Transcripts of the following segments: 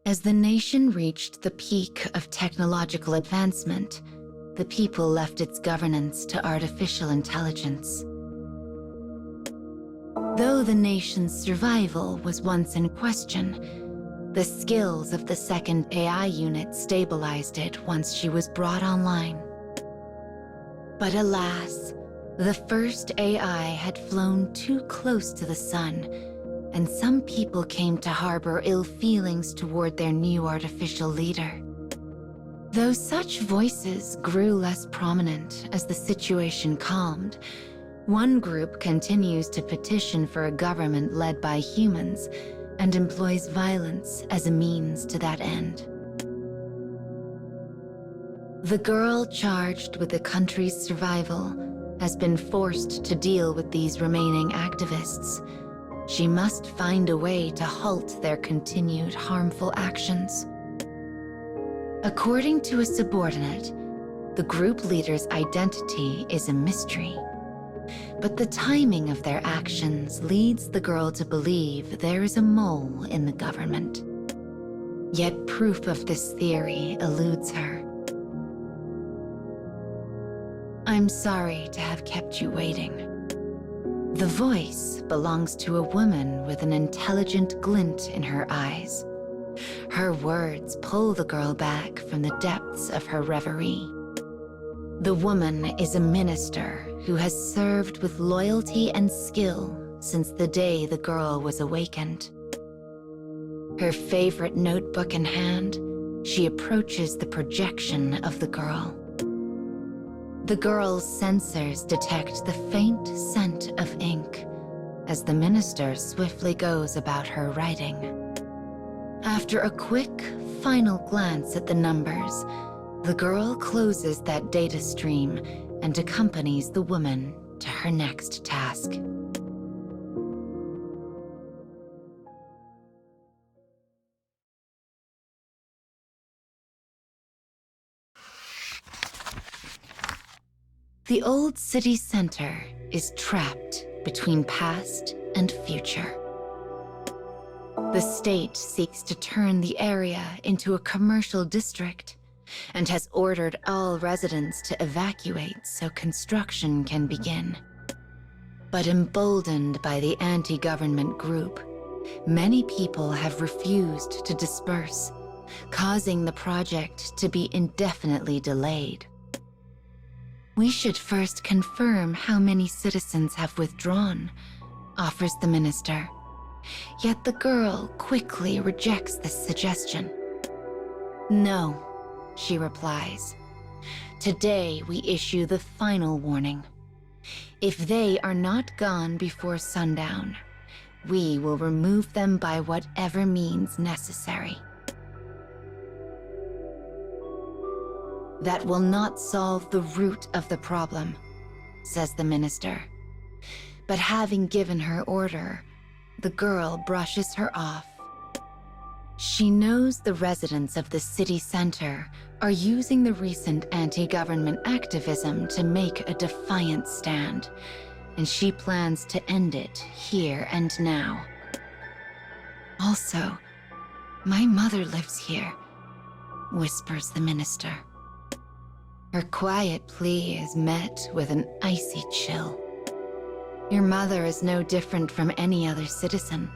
As the nation reached the peak of technological advancement, the people left its governance to artificial intelligence. Though the nation's survival was once in question, the skills of the second AI unit stabilized it once she was brought online. But alas, the first AI had flown too close to the sun, and some people came to harbor ill feelings toward their new artificial leader. Though such voices grew less prominent as the situation calmed, one group continues to petition for a government led by humans and employs violence as a means to that end. The girl charged with the country's survival has been forced to deal with these remaining activists. She must find a way to halt their continued harmful actions. According to a subordinate, the group leader's identity is a mystery. But the timing of their actions leads the girl to believe there is a mole in the government. Yet proof of this theory eludes her. I'm sorry to have kept you waiting. The voice belongs to a woman with an intelligent glint in her eyes. Her words pull the girl back from the depths of her reverie. The woman is a minister who has served with loyalty and skill since the day the girl was awakened. Her favorite notebook in hand, she approaches the projection of the girl. The girl's sensors detect the faint scent of ink as the minister swiftly goes about her writing. After a quick, final glance at the numbers, the girl closes that data stream and accompanies the woman to her next task. The old city center is trapped between past and future. The state seeks to turn the area into a commercial district and has ordered all residents to evacuate so construction can begin. But emboldened by the anti-government group, many people have refused to disperse, causing the project to be indefinitely delayed. We should first confirm how many citizens have withdrawn, offers the minister. Yet the girl quickly rejects this suggestion. No, she replies. Today we issue the final warning. If they are not gone before sundown, we will remove them by whatever means necessary. That will not solve the root of the problem, says the minister. But having given her order, the girl brushes her off. She knows the residents of the city center are using the recent anti-government activism to make a defiant stand, and she plans to end it here and now. Also, my mother lives here, whispers the minister. Her quiet plea is met with an icy chill. Your mother is no different from any other citizen.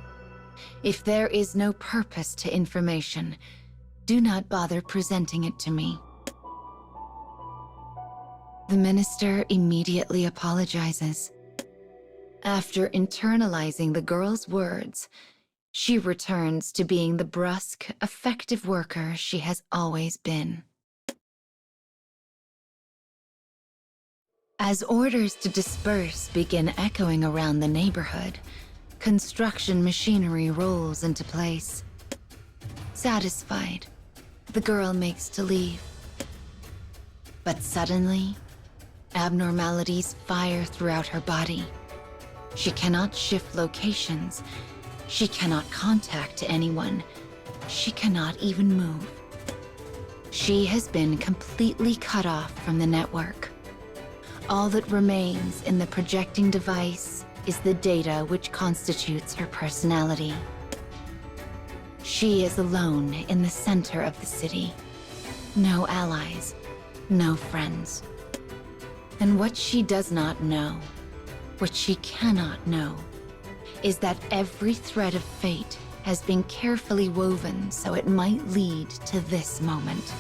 If there is no purpose to information, do not bother presenting it to me. The minister immediately apologizes. After internalizing the girl's words, she returns to being the brusque, effective worker she has always been. As orders to disperse begin echoing around the neighborhood, construction machinery rolls into place. Satisfied, the girl makes to leave. But suddenly, abnormalities fire throughout her body. She cannot shift locations. She cannot contact anyone. She cannot even move. She has been completely cut off from the network. All that remains in the projecting device is the data which constitutes her personality. She is alone in the center of the city. No allies, no friends. And what she does not know, what she cannot know, is that every thread of fate has been carefully woven so it might lead to this moment.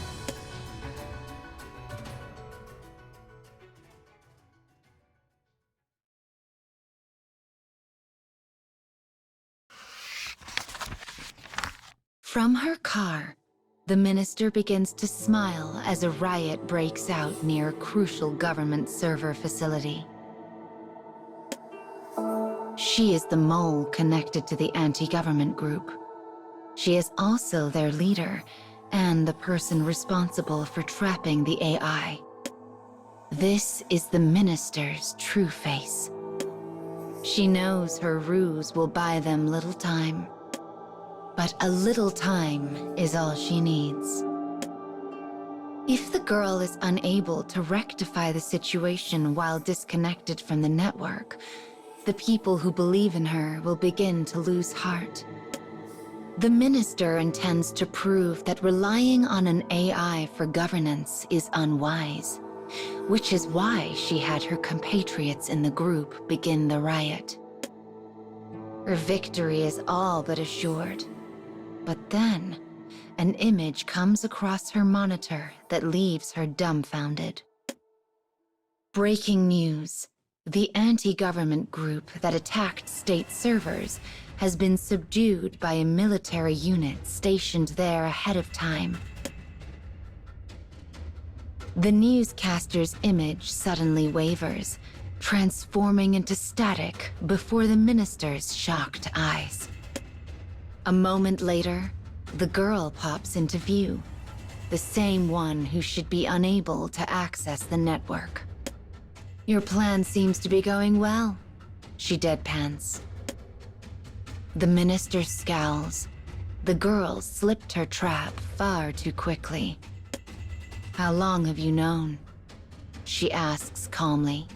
From her car, the minister begins to smile as a riot breaks out near a crucial government server facility. She is the mole connected to the anti-government group. She is also their leader and the person responsible for trapping the AI. This is the minister's true face. She knows her ruse will buy them little time. But a little time is all she needs. If the girl is unable to rectify the situation while disconnected from the network, the people who believe in her will begin to lose heart. The minister intends to prove that relying on an AI for governance is unwise, which is why she had her compatriots in the group begin the riot. Her victory is all but assured. But then, an image comes across her monitor that leaves her dumbfounded. Breaking news. The anti-government group that attacked state servers has been subdued by a military unit stationed there ahead of time. The newscaster's image suddenly wavers, transforming into static before the minister's shocked eyes. A moment later, the girl pops into view, the same one who should be unable to access the network. Your plan seems to be going well, she deadpans. The minister scowls. The girl slipped her trap far too quickly. How long have you known? She asks calmly.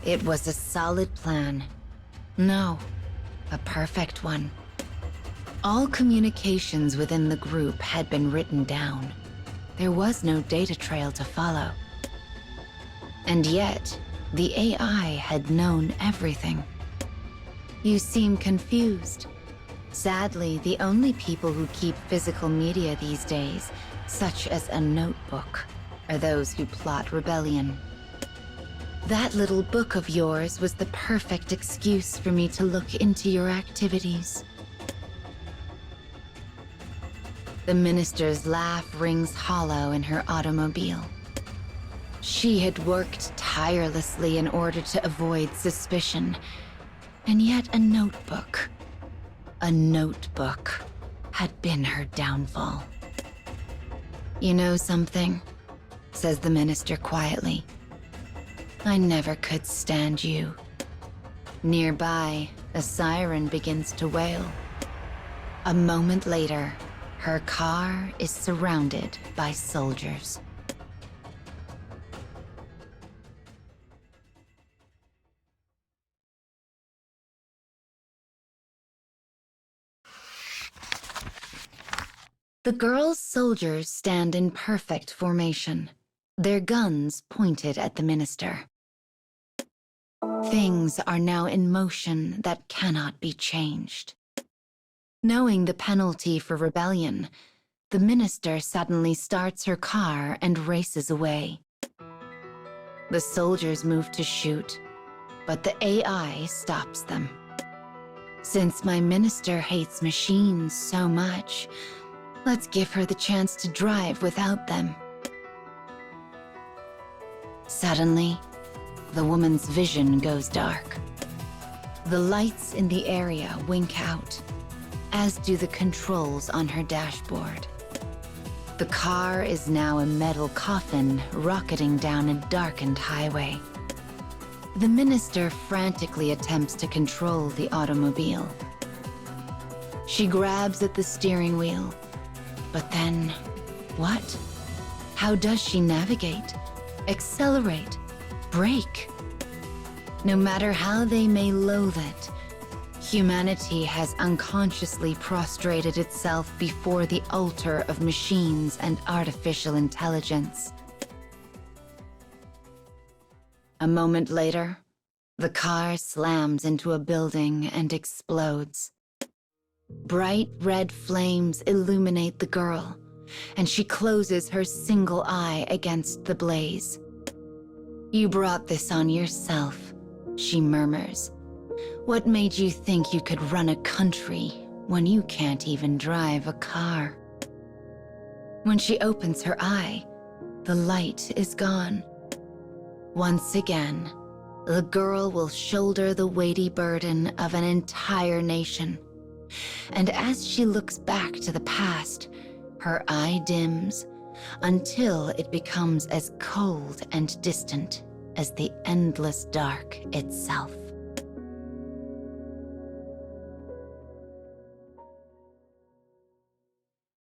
It was a solid plan. No, a perfect one. All communications within the group had been written down. There was no data trail to follow. And yet, the AI had known everything. You seem confused. Sadly, the only people who keep physical media these days, such as a notebook, are those who plot rebellion. That little book of yours was the perfect excuse for me to look into your activities. The minister's laugh rings hollow in her automobile. She had worked tirelessly in order to avoid suspicion, and yet a notebook had been her downfall. You know something? Says the minister quietly. I never could stand you. Nearby, a siren begins to wail. A moment later, her car is surrounded by soldiers. The girl's soldiers stand in perfect formation, their guns pointed at the minister. Things are now in motion that cannot be changed. Knowing the penalty for rebellion, the minister suddenly starts her car and races away. The soldiers move to shoot, but the AI stops them. Since my minister hates machines so much, let's give her the chance to drive without them. Suddenly, the woman's vision goes dark. The lights in the area wink out, as do the controls on her dashboard. The car is now a metal coffin rocketing down a darkened highway. The minister frantically attempts to control the automobile. She grabs at the steering wheel, but then, what? How does she navigate, accelerate, brake? No matter how they may loathe it, Humanity has unconsciously prostrated itself before the altar of machines and artificial intelligence. A moment later, the car slams into a building and explodes. Bright red flames illuminate the girl, and she closes her single eye against the blaze. "You brought this on yourself," she murmurs. "What made you think you could run a country when you can't even drive a car?" When she opens her eye, the light is gone. Once again, the girl will shoulder the weighty burden of an entire nation. And as she looks back to the past, her eye dims until it becomes as cold and distant as the endless dark itself.